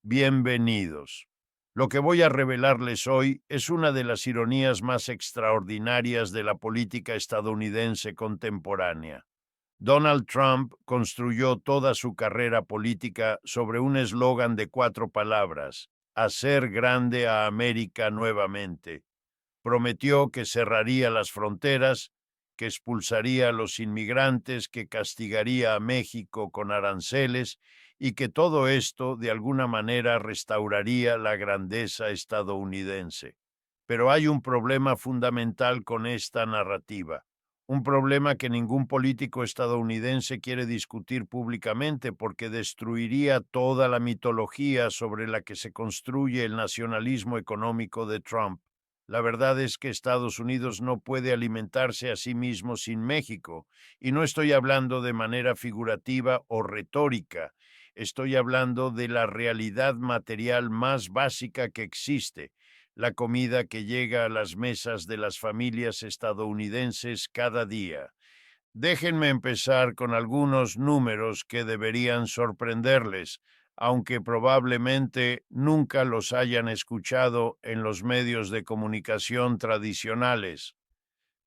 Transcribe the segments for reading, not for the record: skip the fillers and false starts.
Bienvenidos. Lo que voy a revelarles hoy es una de las ironías más extraordinarias de la política estadounidense contemporánea. Donald Trump construyó toda su carrera política sobre un eslogan de 4 palabras: hacer grande a América nuevamente. Prometió que cerraría las fronteras, que expulsaría a los inmigrantes, que castigaría a México con aranceles y que todo esto de alguna manera restauraría la grandeza estadounidense. Pero hay un problema fundamental con esta narrativa, un problema que ningún político estadounidense quiere discutir públicamente porque destruiría toda la mitología sobre la que se construye el nacionalismo económico de Trump. La verdad es que Estados Unidos no puede alimentarse a sí mismo sin México, y no estoy hablando de manera figurativa o retórica, estoy hablando de la realidad material más básica que existe, la comida que llega a las mesas de las familias estadounidenses cada día. Déjenme empezar con algunos números que deberían sorprenderles, aunque probablemente nunca los hayan escuchado en los medios de comunicación tradicionales.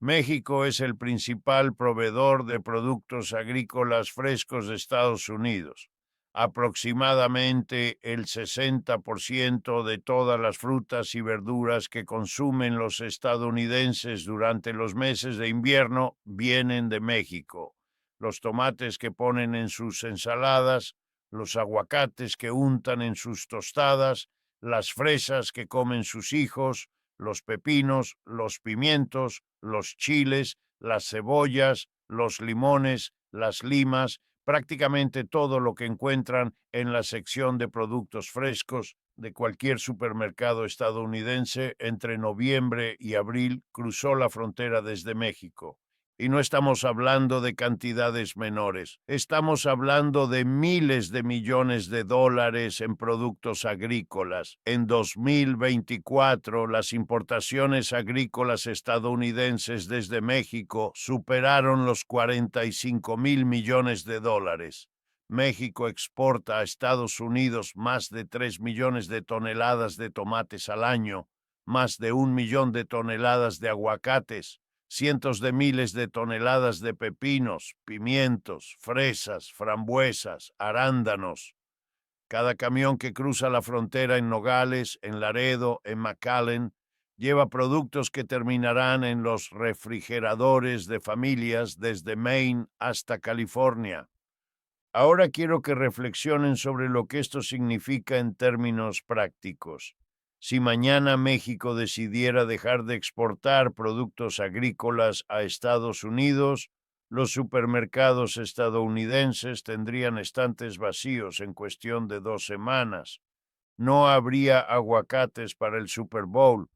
México es el principal proveedor de productos agrícolas frescos de Estados Unidos. Aproximadamente el 60% de todas las frutas y verduras que consumen los estadounidenses durante los meses de invierno vienen de México. Los tomates que ponen en sus ensaladas, los aguacates que untan en sus tostadas, las fresas que comen sus hijos, los pepinos, los pimientos, los chiles, las cebollas, los limones, las limas, prácticamente todo lo que encuentran en la sección de productos frescos de cualquier supermercado estadounidense entre noviembre y abril cruzó la frontera desde México. Y no estamos hablando de cantidades menores, estamos hablando de miles de millones de dólares en productos agrícolas. En 2024, las importaciones agrícolas estadounidenses desde México superaron los 45,000 millones de dólares. México exporta a Estados Unidos más de 3 millones de toneladas de tomates al año, más de 1 millón de toneladas de aguacates, cientos de miles de toneladas de pepinos, pimientos, fresas, frambuesas, arándanos. Cada camión que cruza la frontera en Nogales, en Laredo, en McAllen, lleva productos que terminarán en los refrigeradores de familias desde Maine hasta California. Ahora quiero que reflexionen sobre lo que esto significa en términos prácticos. Si mañana México decidiera dejar de exportar productos agrícolas a Estados Unidos, los supermercados estadounidenses tendrían estantes vacíos en cuestión de 2 semanas. No habría aguacates para el Super Bowl,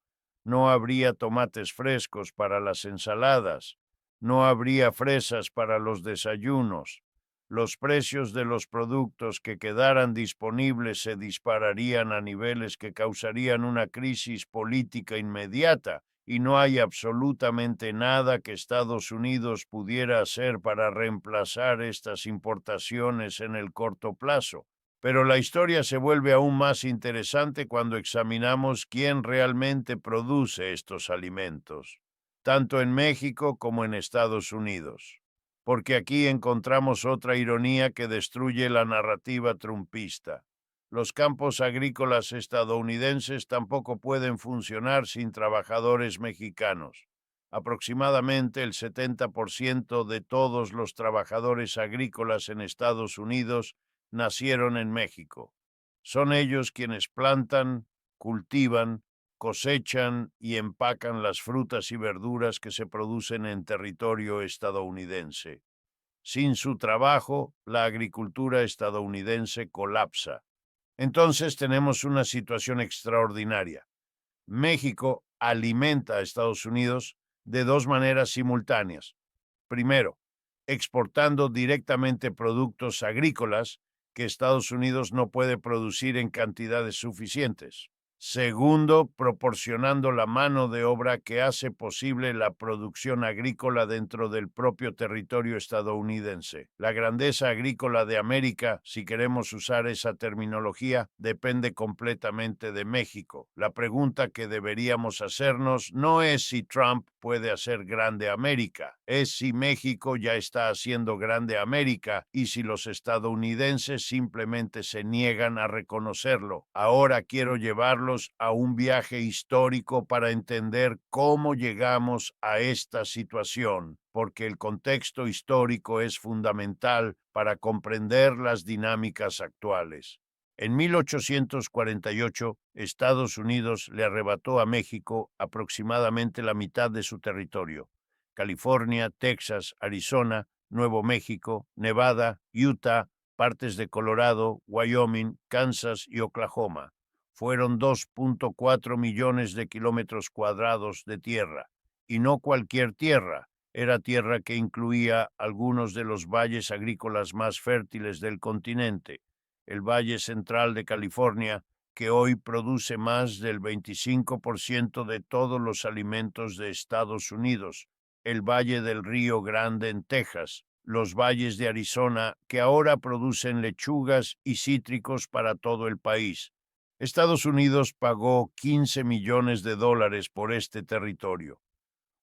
no habría tomates frescos para las ensaladas, no habría fresas para los desayunos. Los precios de los productos que quedaran disponibles se dispararían a niveles que causarían una crisis política inmediata, y no hay absolutamente nada que Estados Unidos pudiera hacer para reemplazar estas importaciones en el corto plazo. Pero la historia se vuelve aún más interesante cuando examinamos quién realmente produce estos alimentos, tanto en México como en Estados Unidos. Porque aquí encontramos otra ironía que destruye la narrativa trumpista. Los campos agrícolas estadounidenses tampoco pueden funcionar sin trabajadores mexicanos. Aproximadamente el 70% de todos los trabajadores agrícolas en Estados Unidos nacieron en México. Son ellos quienes plantan, cultivan, cosechan y empacan las frutas y verduras que se producen en territorio estadounidense. Sin su trabajo, la agricultura estadounidense colapsa. Entonces tenemos una situación extraordinaria. México alimenta a Estados Unidos de 2 maneras simultáneas. Primero, exportando directamente productos agrícolas que Estados Unidos no puede producir en cantidades suficientes. Segundo, proporcionando la mano de obra que hace posible la producción agrícola dentro del propio territorio estadounidense. La grandeza agrícola de América, si queremos usar esa terminología, depende completamente de México. La pregunta que deberíamos hacernos no es si Trump puede hacer grande América, es si México ya está haciendo grande América y si los estadounidenses simplemente se niegan a reconocerlo. Ahora quiero llevarlos a un viaje histórico para entender cómo llegamos a esta situación, porque el contexto histórico es fundamental para comprender las dinámicas actuales. En 1848, Estados Unidos le arrebató a México aproximadamente la mitad de su territorio: California, Texas, Arizona, Nuevo México, Nevada, Utah, partes de Colorado, Wyoming, Kansas y Oklahoma. Fueron 2.4 millones de kilómetros cuadrados de tierra, y no cualquier tierra. Era tierra que incluía algunos de los valles agrícolas más fértiles del continente: el Valle Central de California, que hoy produce más del 25% de todos los alimentos de Estados Unidos; el Valle del Río Grande en Texas; los valles de Arizona, que ahora producen lechugas y cítricos para todo el país. Estados Unidos pagó $15 millones por este territorio,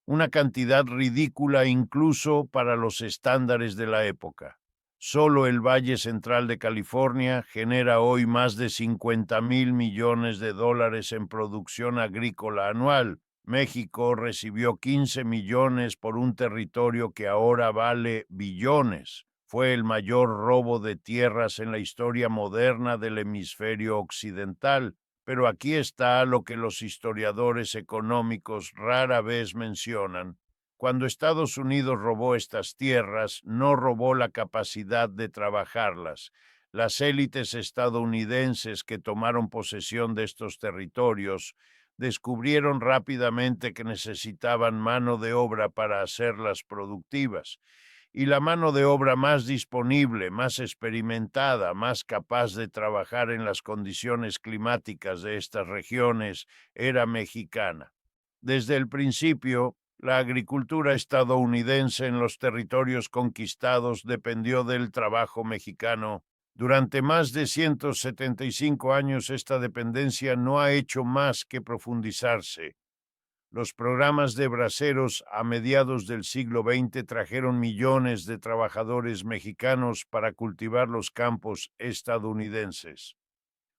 una cantidad ridícula incluso para los estándares de la época. Solo el Valle Central de California genera hoy más de $50,000 millones en producción agrícola anual. México recibió 15 millones por un territorio que ahora vale billones. Fue el mayor robo de tierras en la historia moderna del hemisferio occidental. Pero aquí está lo que los historiadores económicos rara vez mencionan. Cuando Estados Unidos robó estas tierras, no robó la capacidad de trabajarlas. Las élites estadounidenses que tomaron posesión de estos territorios descubrieron rápidamente que necesitaban mano de obra para hacerlas productivas, y la mano de obra más disponible, más experimentada, más capaz de trabajar en las condiciones climáticas de estas regiones era mexicana. Desde el principio, la agricultura estadounidense en los territorios conquistados dependió del trabajo mexicano. Durante más de 175 años esta dependencia no ha hecho más que profundizarse. Los programas de braceros a mediados del siglo XX trajeron millones de trabajadores mexicanos para cultivar los campos estadounidenses.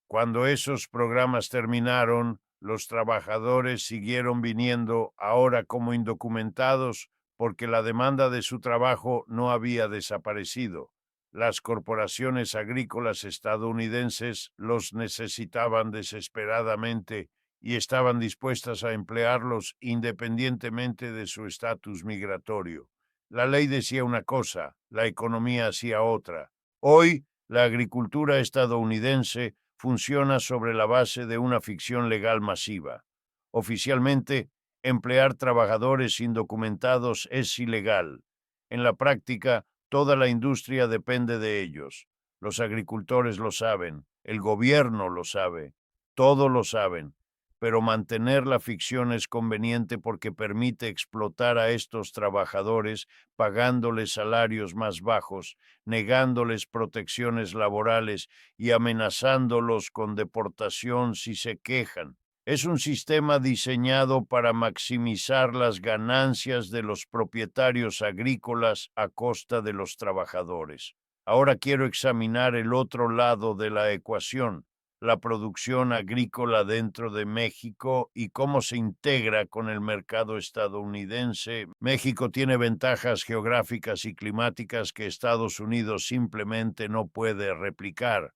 Cuando esos programas terminaron, los trabajadores siguieron viniendo, ahora como indocumentados, porque la demanda de su trabajo no había desaparecido. Las corporaciones agrícolas estadounidenses los necesitaban desesperadamente y estaban dispuestas a emplearlos independientemente de su estatus migratorio. La ley decía una cosa, la economía hacía otra. Hoy, la agricultura estadounidense funciona sobre la base de una ficción legal masiva. Oficialmente, emplear trabajadores indocumentados es ilegal. En la práctica, toda la industria depende de ellos. Los agricultores lo saben, el gobierno lo sabe, todos lo saben. Pero mantener la ficción es conveniente porque permite explotar a estos trabajadores pagándoles salarios más bajos, negándoles protecciones laborales y amenazándolos con deportación si se quejan. Es un sistema diseñado para maximizar las ganancias de los propietarios agrícolas a costa de los trabajadores. Ahora quiero examinar el otro lado de la ecuación: la producción agrícola dentro de México y cómo se integra con el mercado estadounidense. México tiene ventajas geográficas y climáticas que Estados Unidos simplemente no puede replicar.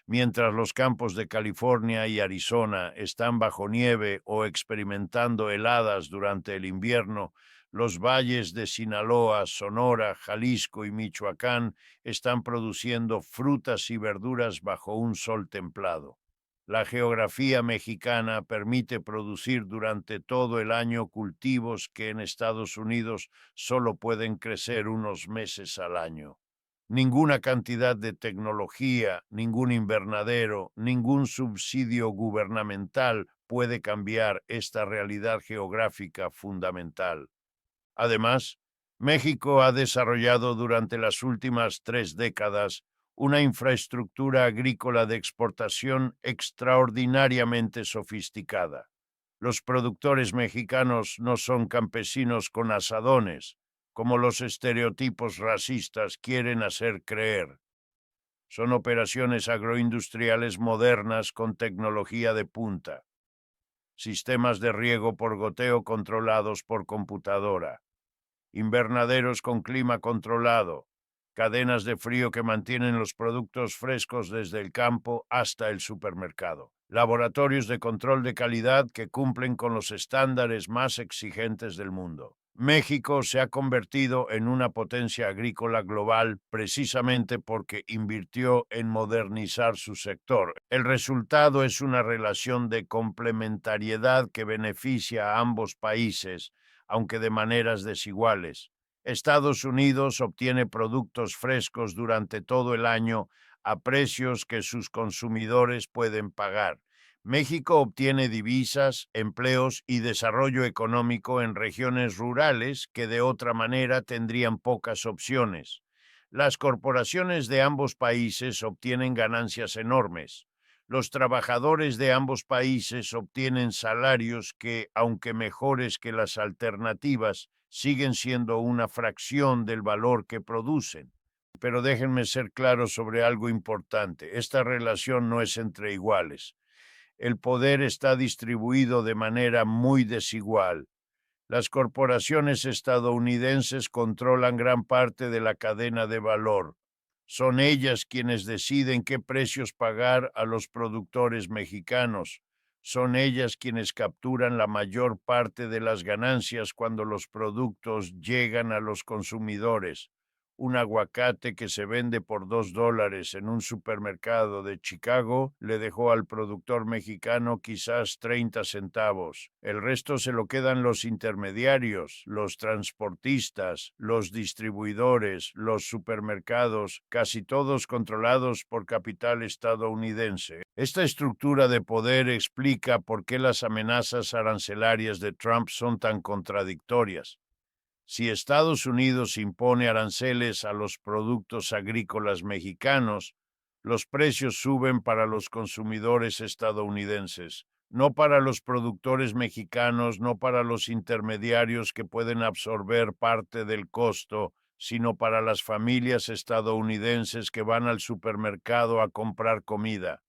Mientras los campos de California y Arizona están bajo nieve o experimentando heladas durante el invierno, los valles de Sinaloa, Sonora, Jalisco y Michoacán están produciendo frutas y verduras bajo un sol templado. La geografía mexicana permite producir durante todo el año cultivos que en Estados Unidos solo pueden crecer unos meses al año. Ninguna cantidad de tecnología, ningún invernadero, ningún subsidio gubernamental puede cambiar esta realidad geográfica fundamental. Además, México ha desarrollado durante las últimas 3 décadas una infraestructura agrícola de exportación extraordinariamente sofisticada. Los productores mexicanos no son campesinos con asadones, como los estereotipos racistas quieren hacer creer. Son operaciones agroindustriales modernas con tecnología de punta, sistemas de riego por goteo controlados por computadora, invernaderos con clima controlado, cadenas de frío que mantienen los productos frescos desde el campo hasta el supermercado, laboratorios de control de calidad que cumplen con los estándares más exigentes del mundo. México se ha convertido en una potencia agrícola global precisamente porque invirtió en modernizar su sector. El resultado es una relación de complementariedad que beneficia a ambos países, aunque de maneras desiguales. Estados Unidos obtiene productos frescos durante todo el año a precios que sus consumidores pueden pagar. México obtiene divisas, empleos y desarrollo económico en regiones rurales que de otra manera tendrían pocas opciones. Las corporaciones de ambos países obtienen ganancias enormes. Los trabajadores de ambos países obtienen salarios que, aunque mejores que las alternativas, siguen siendo una fracción del valor que producen. Pero déjenme ser claro sobre algo importante. Esta relación no es entre iguales. El poder está distribuido de manera muy desigual. Las corporaciones estadounidenses controlan gran parte de la cadena de valor. Son ellas quienes deciden qué precios pagar a los productores mexicanos. Son ellas quienes capturan la mayor parte de las ganancias cuando los productos llegan a los consumidores. Un aguacate que se vende por $2 en un supermercado de Chicago le dejó al productor mexicano quizás 30 centavos. El resto se lo quedan los intermediarios, los transportistas, los distribuidores, los supermercados, casi todos controlados por capital estadounidense. Esta estructura de poder explica por qué las amenazas arancelarias de Trump son tan contradictorias. Si Estados Unidos impone aranceles a los productos agrícolas mexicanos, los precios suben para los consumidores estadounidenses, no para los productores mexicanos, no para los intermediarios que pueden absorber parte del costo, sino para las familias estadounidenses que van al supermercado a comprar comida.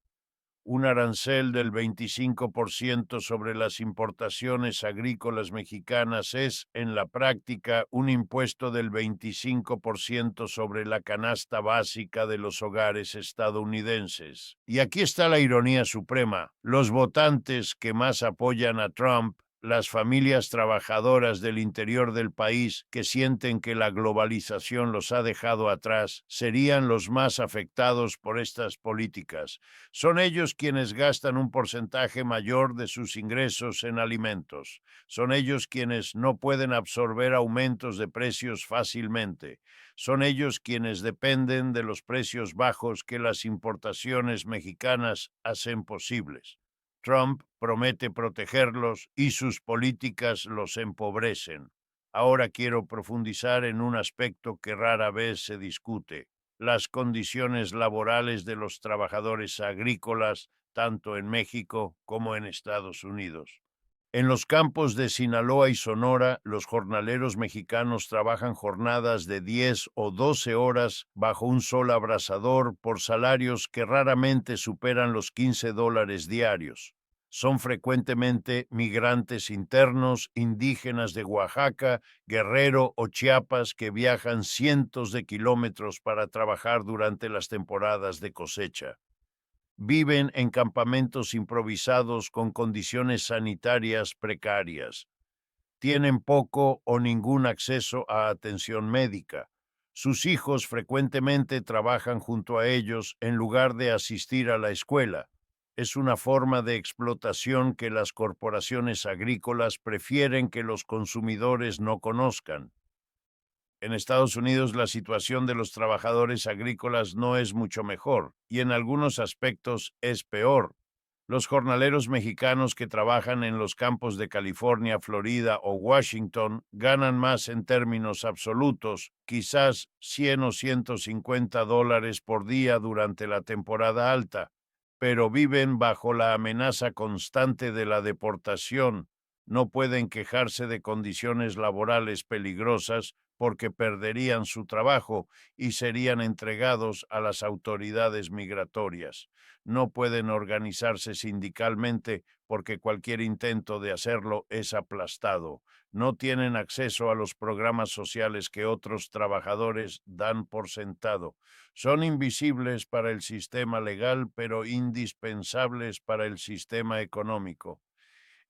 Un arancel del 25% sobre las importaciones agrícolas mexicanas es, en la práctica, un impuesto del 25% sobre la canasta básica de los hogares estadounidenses. Y aquí está la ironía suprema. Los votantes que más apoyan a Trump, las familias trabajadoras del interior del país que sienten que la globalización los ha dejado atrás, serían los más afectados por estas políticas. Son ellos quienes gastan un porcentaje mayor de sus ingresos en alimentos. Son ellos quienes no pueden absorber aumentos de precios fácilmente. Son ellos quienes dependen de los precios bajos que las importaciones mexicanas hacen posibles. Trump promete protegerlos y sus políticas los empobrecen. Ahora quiero profundizar en un aspecto que rara vez se discute: las condiciones laborales de los trabajadores agrícolas, tanto en México como en Estados Unidos. En los campos de Sinaloa y Sonora, los jornaleros mexicanos trabajan jornadas de 10 o 12 horas bajo un sol abrasador por salarios que raramente superan los $15 diarios. Son frecuentemente migrantes internos, indígenas de Oaxaca, Guerrero o Chiapas que viajan cientos de kilómetros para trabajar durante las temporadas de cosecha. Viven en campamentos improvisados con condiciones sanitarias precarias. Tienen poco o ningún acceso a atención médica. Sus hijos frecuentemente trabajan junto a ellos en lugar de asistir a la escuela. Es una forma de explotación que las corporaciones agrícolas prefieren que los consumidores no conozcan. En Estados Unidos la situación de los trabajadores agrícolas no es mucho mejor y en algunos aspectos es peor. Los jornaleros mexicanos que trabajan en los campos de California, Florida o Washington ganan más en términos absolutos, quizás 100 o $150 por día durante la temporada alta, pero viven bajo la amenaza constante de la deportación. No pueden quejarse de condiciones laborales peligrosas porque perderían su trabajo y serían entregados a las autoridades migratorias. No pueden organizarse sindicalmente porque cualquier intento de hacerlo es aplastado. No tienen acceso a los programas sociales que otros trabajadores dan por sentado. Son invisibles para el sistema legal, pero indispensables para el sistema económico.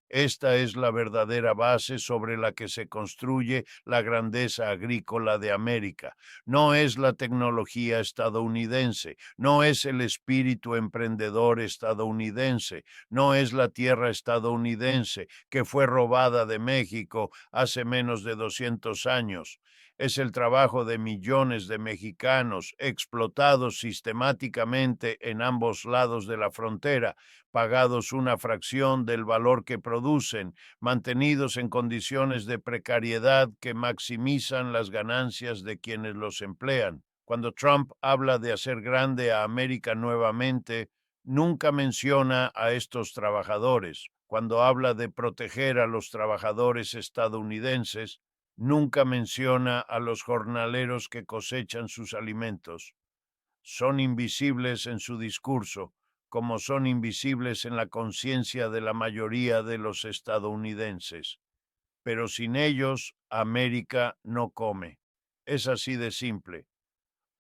Esta es la verdadera base sobre la que se construye la grandeza agrícola de América. No es la tecnología estadounidense, no es el espíritu emprendedor estadounidense, no es la tierra estadounidense que fue robada de México hace menos de 200 años. Es el trabajo de millones de mexicanos explotados sistemáticamente en ambos lados de la frontera, pagados una fracción del valor que producen, mantenidos en condiciones de precariedad que maximizan las ganancias de quienes los emplean. Cuando Trump habla de hacer grande a América nuevamente, nunca menciona a estos trabajadores. Cuando habla de proteger a los trabajadores estadounidenses, nunca menciona a los jornaleros que cosechan sus alimentos. Son invisibles en su discurso, como son invisibles en la conciencia de la mayoría de los estadounidenses. Pero sin ellos, América no come. Es así de simple.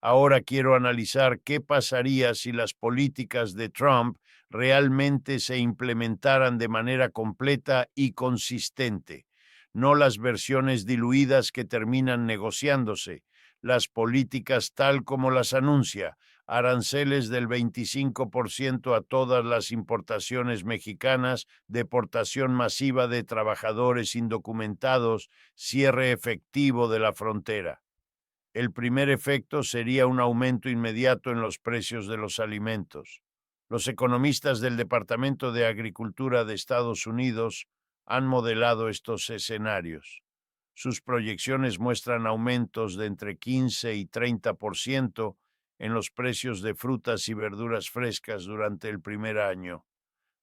Ahora quiero analizar qué pasaría si las políticas de Trump realmente se implementaran de manera completa y consistente, no las versiones diluidas que terminan negociándose, las políticas tal como las anuncia, aranceles del 25% a todas las importaciones mexicanas, deportación masiva de trabajadores indocumentados, cierre efectivo de la frontera. El primer efecto sería un aumento inmediato en los precios de los alimentos. Los economistas del Departamento de Agricultura de Estados Unidos han modelado estos escenarios. Sus proyecciones muestran aumentos de entre 15 y 30% en los precios de frutas y verduras frescas durante el primer año.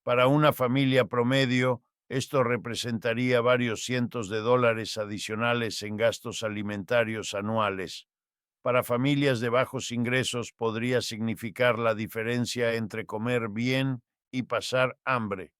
Para una familia promedio, esto representaría varios cientos de dólares adicionales en gastos alimentarios anuales. Para familias de bajos ingresos podría significar la diferencia entre comer bien y pasar hambre.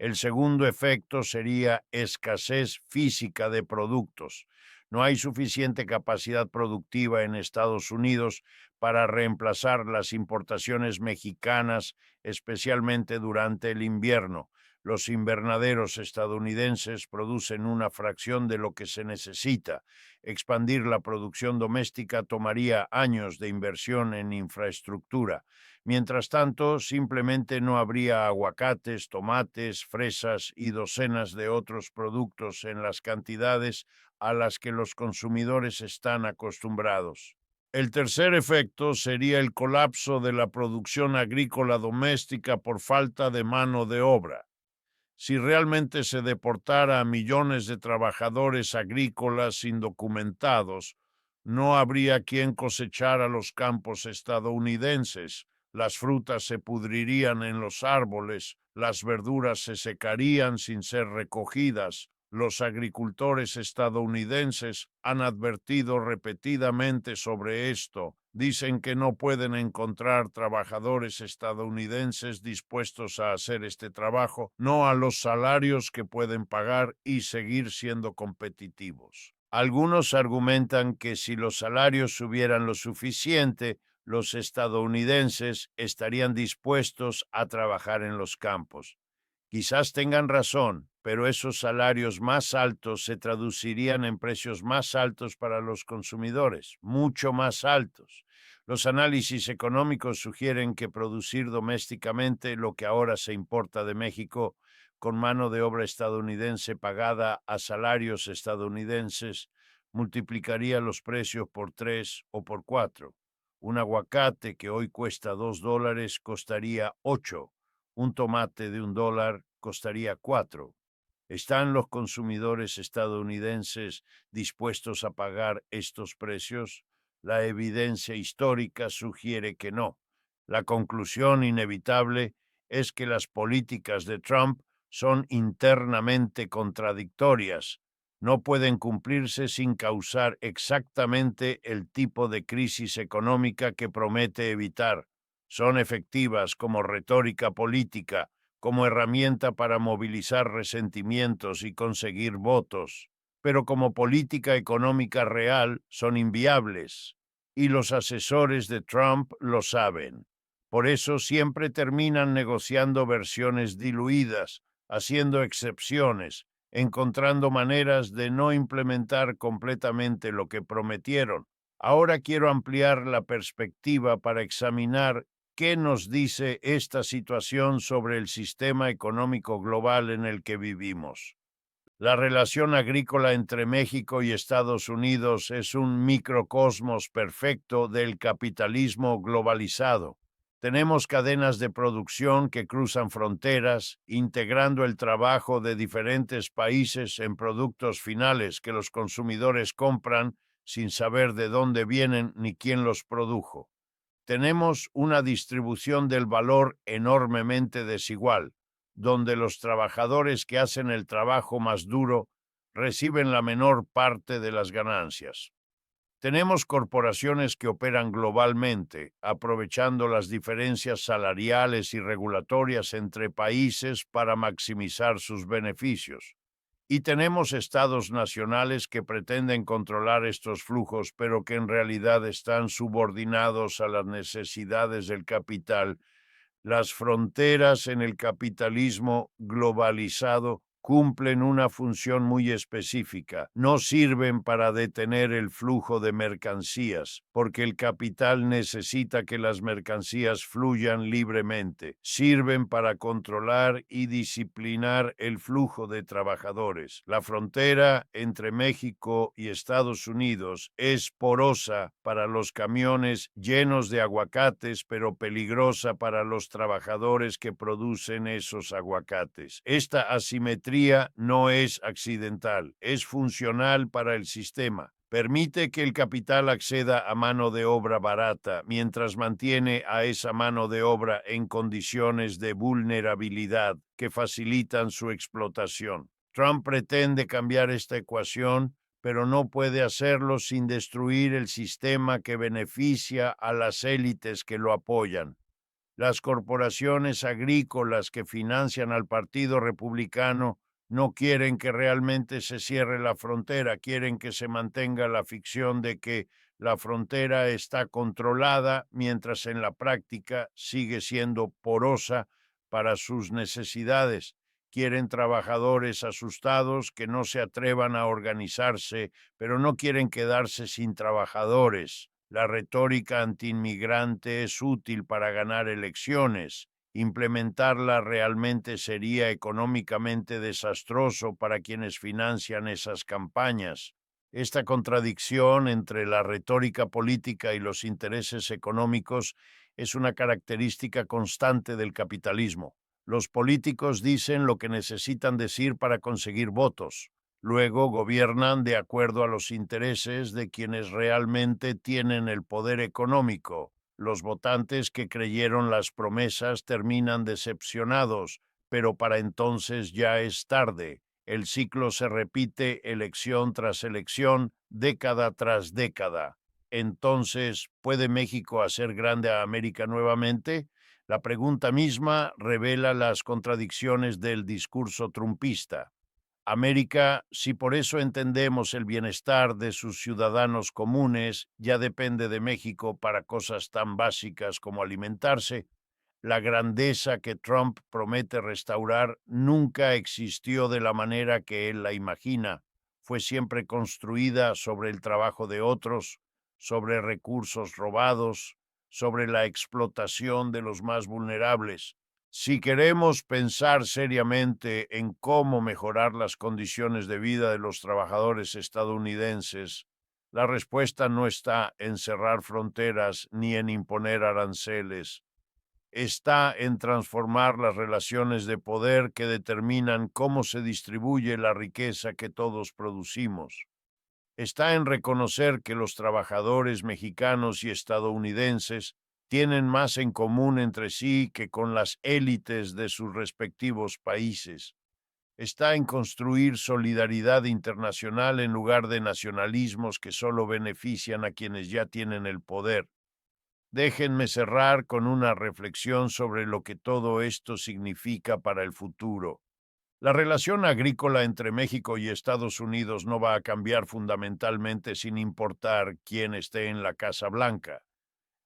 El segundo efecto sería escasez física de productos. No hay suficiente capacidad productiva en Estados Unidos para reemplazar las importaciones mexicanas, especialmente durante el invierno. Los invernaderos estadounidenses producen una fracción de lo que se necesita. Expandir la producción doméstica tomaría años de inversión en infraestructura. Mientras tanto, simplemente no habría aguacates, tomates, fresas y docenas de otros productos en las cantidades a las que los consumidores están acostumbrados. El tercer efecto sería el colapso de la producción agrícola doméstica por falta de mano de obra. Si realmente se deportara a millones de trabajadores agrícolas indocumentados, no habría quien cosechara los campos estadounidenses, las frutas se pudrirían en los árboles, las verduras se secarían sin ser recogidas. Los agricultores estadounidenses han advertido repetidamente sobre esto. Dicen que no pueden encontrar trabajadores estadounidenses dispuestos a hacer este trabajo, no a los salarios que pueden pagar y seguir siendo competitivos. Algunos argumentan que si los salarios subieran lo suficiente, los estadounidenses estarían dispuestos a trabajar en los campos. Quizás tengan razón, pero esos salarios más altos se traducirían en precios más altos para los consumidores, mucho más altos. Los análisis económicos sugieren que producir domésticamente lo que ahora se importa de México con mano de obra estadounidense pagada a salarios estadounidenses multiplicaría los precios por 3 o por 4. Un aguacate que hoy cuesta $2 costaría 8. Un tomate de $1 costaría 4. ¿Están los consumidores estadounidenses dispuestos a pagar estos precios? La evidencia histórica sugiere que no. La conclusión inevitable es que las políticas de Trump son internamente contradictorias. No pueden cumplirse sin causar exactamente el tipo de crisis económica que promete evitar. Son efectivas como retórica política, como herramienta para movilizar resentimientos y conseguir votos, pero como política económica real son inviables, y los asesores de Trump lo saben. Por eso siempre terminan negociando versiones diluidas, haciendo excepciones, encontrando maneras de no implementar completamente lo que prometieron. Ahora quiero ampliar la perspectiva para examinar ¿qué nos dice esta situación sobre el sistema económico global en el que vivimos? La relación agrícola entre México y Estados Unidos es un microcosmos perfecto del capitalismo globalizado. Tenemos cadenas de producción que cruzan fronteras, integrando el trabajo de diferentes países en productos finales que los consumidores compran sin saber de dónde vienen ni quién los produjo. Tenemos una distribución del valor enormemente desigual, donde los trabajadores que hacen el trabajo más duro reciben la menor parte de las ganancias. Tenemos corporaciones que operan globalmente, aprovechando las diferencias salariales y regulatorias entre países para maximizar sus beneficios. Y tenemos estados nacionales que pretenden controlar estos flujos, pero que en realidad están subordinados a las necesidades del capital. Las fronteras en el capitalismo globalizado cumplen una función muy específica. No sirven para detener el flujo de mercancías, porque el capital necesita que las mercancías fluyan libremente. Sirven para controlar y disciplinar el flujo de trabajadores. La frontera entre México y Estados Unidos es porosa para los camiones llenos de aguacates, pero peligrosa para los trabajadores que producen esos aguacates. Esta asimetría no es accidental, es funcional para el sistema. Permite que el capital acceda a mano de obra barata, mientras mantiene a esa mano de obra en condiciones de vulnerabilidad que facilitan su explotación. Trump pretende cambiar esta ecuación, pero no puede hacerlo sin destruir el sistema que beneficia a las élites que lo apoyan. Las corporaciones agrícolas que financian al Partido Republicano no quieren que realmente se cierre la frontera, quieren que se mantenga la ficción de que la frontera está controlada, mientras en la práctica sigue siendo porosa para sus necesidades. Quieren trabajadores asustados que no se atrevan a organizarse, pero no quieren quedarse sin trabajadores. La retórica antiinmigrante es útil para ganar elecciones. Implementarla realmente sería económicamente desastroso para quienes financian esas campañas. Esta contradicción entre la retórica política y los intereses económicos es una característica constante del capitalismo. Los políticos dicen lo que necesitan decir para conseguir votos. Luego gobiernan de acuerdo a los intereses de quienes realmente tienen el poder económico. Los votantes que creyeron las promesas terminan decepcionados, pero para entonces ya es tarde. El ciclo se repite elección tras elección, década tras década. Entonces, ¿puede México hacer grande a América nuevamente? La pregunta misma revela las contradicciones del discurso trumpista. América, si por eso entendemos el bienestar de sus ciudadanos comunes, ya depende de México para cosas tan básicas como alimentarse. La grandeza que Trump promete restaurar nunca existió de la manera que él la imagina. Fue siempre construida sobre el trabajo de otros, sobre recursos robados, sobre la explotación de los más vulnerables. Si queremos pensar seriamente en cómo mejorar las condiciones de vida de los trabajadores estadounidenses, la respuesta no está en cerrar fronteras ni en imponer aranceles. Está en transformar las relaciones de poder que determinan cómo se distribuye la riqueza que todos producimos. Está en reconocer que los trabajadores mexicanos y estadounidenses tienen más en común entre sí que con las élites de sus respectivos países. Está en construir solidaridad internacional en lugar de nacionalismos que solo benefician a quienes ya tienen el poder. Déjenme cerrar con una reflexión sobre lo que todo esto significa para el futuro. La relación agrícola entre México y Estados Unidos no va a cambiar fundamentalmente sin importar quién esté en la Casa Blanca.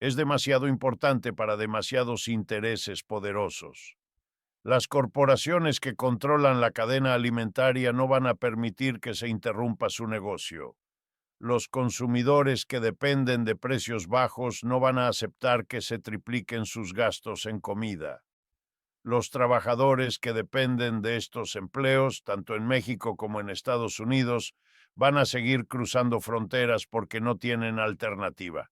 Es demasiado importante para demasiados intereses poderosos. Las corporaciones que controlan la cadena alimentaria no van a permitir que se interrumpa su negocio. Los consumidores que dependen de precios bajos no van a aceptar que se tripliquen sus gastos en comida. Los trabajadores que dependen de estos empleos, tanto en México como en Estados Unidos, van a seguir cruzando fronteras porque no tienen alternativa.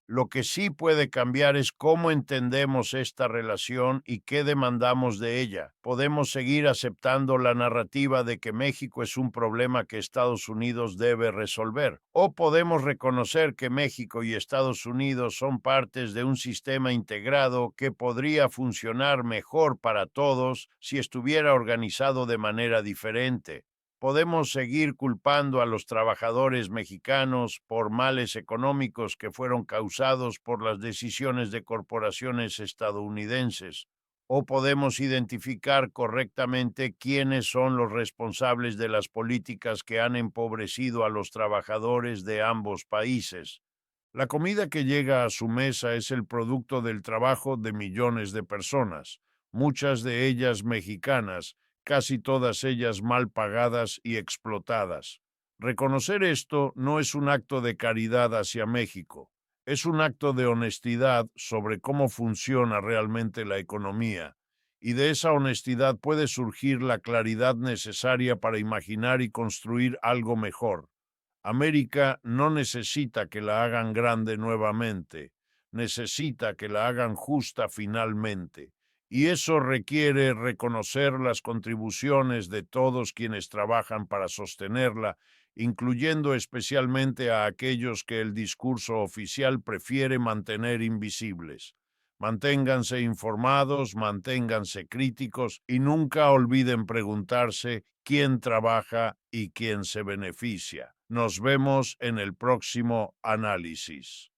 Lo que sí puede cambiar es cómo entendemos esta relación y qué demandamos de ella. Podemos seguir aceptando la narrativa de que México es un problema que Estados Unidos debe resolver, o podemos reconocer que México y Estados Unidos son partes de un sistema integrado que podría funcionar mejor para todos si estuviera organizado de manera diferente. Podemos seguir culpando a los trabajadores mexicanos por males económicos que fueron causados por las decisiones de corporaciones estadounidenses, o podemos identificar correctamente quiénes son los responsables de las políticas que han empobrecido a los trabajadores de ambos países. La comida que llega a su mesa es el producto del trabajo de millones de personas, muchas de ellas mexicanas, casi todas ellas mal pagadas y explotadas. Reconocer esto no es un acto de caridad hacia México, es un acto de honestidad sobre cómo funciona realmente la economía, y de esa honestidad puede surgir la claridad necesaria para imaginar y construir algo mejor. América no necesita que la hagan grande nuevamente, necesita que la hagan justa finalmente. Y eso requiere reconocer las contribuciones de todos quienes trabajan para sostenerla, incluyendo especialmente a aquellos que el discurso oficial prefiere mantener invisibles. Manténganse informados, manténganse críticos y nunca olviden preguntarse quién trabaja y quién se beneficia. Nos vemos en el próximo análisis.